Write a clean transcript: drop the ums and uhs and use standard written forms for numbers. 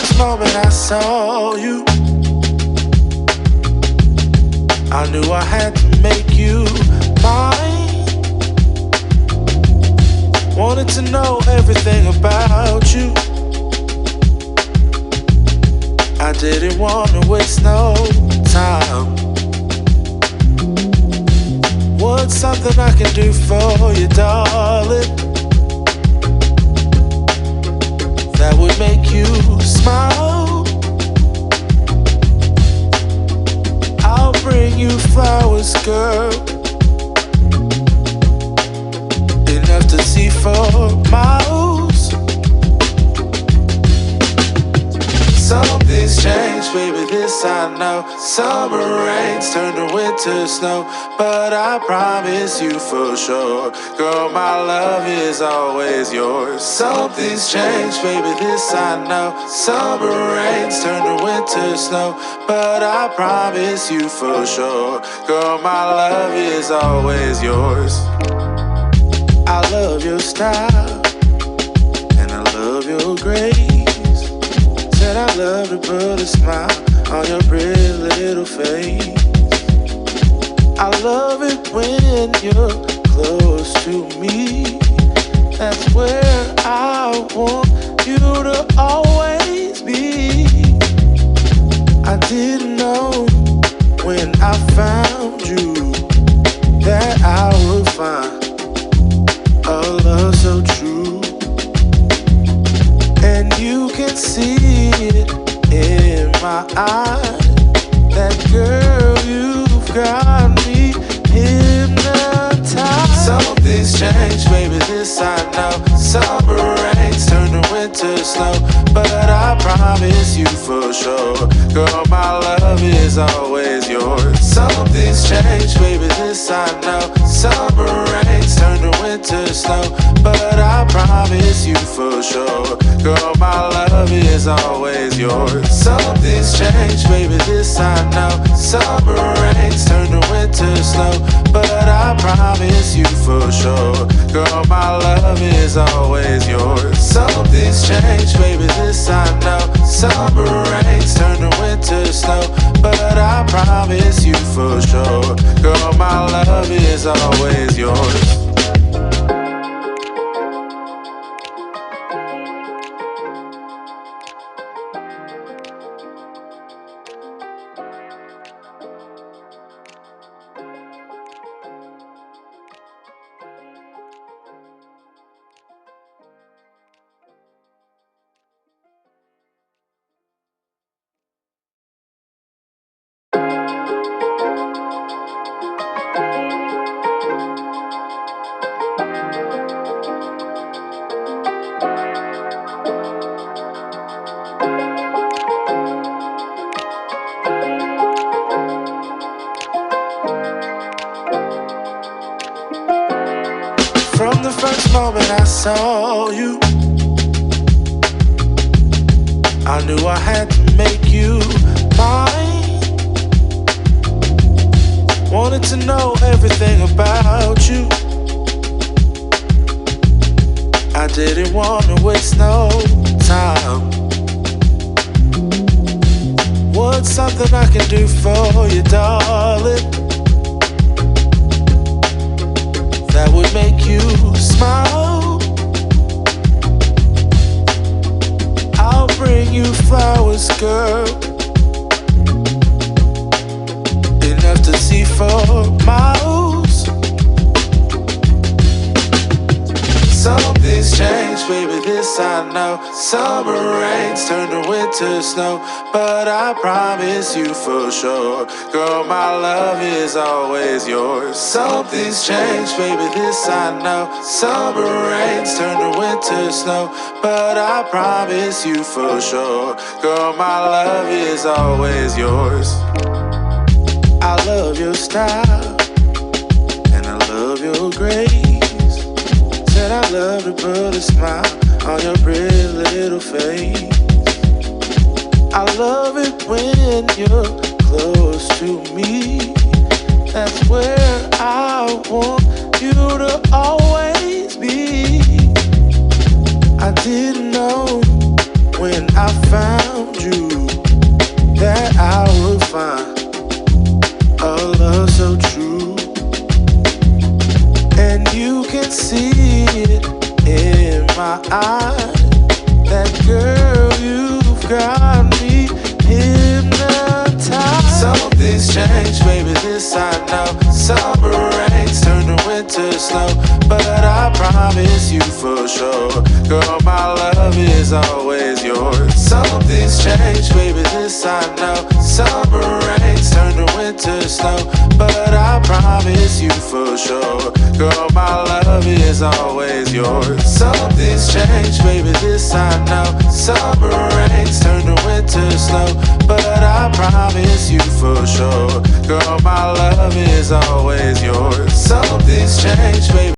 first moment I saw you, I knew I had to make you mine. Wanted to know everything about you. I didn't want to waste no time. What's something I can do for you, darling, that would make you smile? I'll bring you flowers, girl, enough to see for miles. Something's changed, baby, this I know. Summer rains turn to winter snow, but I promise you for sure, girl, my love is always yours. Something's changed, baby, this I know. Summer rains turn to winter snow, but I promise you for sure, girl, my love is always yours. I love your style, and I love your grace. Said I love to put a smile on your pretty little face. I love it when you're close to me. That's where I want you to always be. I didn't know when I found you that I would find a love so true. And you can see it in my eyes, that girl, you've got me hypnotized. Something's changed, baby, this I know. Summer rains turn to winter snow, but I promise you for sure, girl, my love is always yours. Something's changed, baby, this I know. Summer rains turn to winter snow, but I promise you for sure, girl, my love is always yours. Something's changed, baby, this I know. Summer rains turn to winter snow, but I promise you for sure, girl, my love is always yours. Something's changed, baby, this I know. Summer rains turn to winter snow, but I promise you for sure, girl, my love is always yours. From the first moment I saw you, I knew I had to make you mine. Wanted to know everything about you. I didn't want to waste no time. What's something I can do for you, darling, that would make you smile? I'll bring you flowers, girl, enough to see for miles. Something's changed, baby, this I know. Summer rains turn to winter snow, but I promise you for sure, girl, my love is always yours. Something's changed, baby, this I know. Summer rains turn to winter snow, but I promise you for sure, girl, my love is always yours. I love your style, and I love your grace. Said I love to put a smile on your pretty little face. I love it when you're close to me. That's where I want you to always be. I didn't know when I found you that I would find a love so true. And you can see it in my eyes. That girl, you've got me hypnotized. Something's changed, baby, this I know. Summer rains turn to winter snow, but I promise you for sure, girl, my love is always yours. Something's changed, baby, this I know. Summer rains turn to winter snow, but I promise you for sure, girl, my love is always yours. Something's changed, baby, this I know. Summer rains turn to winter snow, but I promise you for sure, girl, my love is always yours. Something's changed, baby.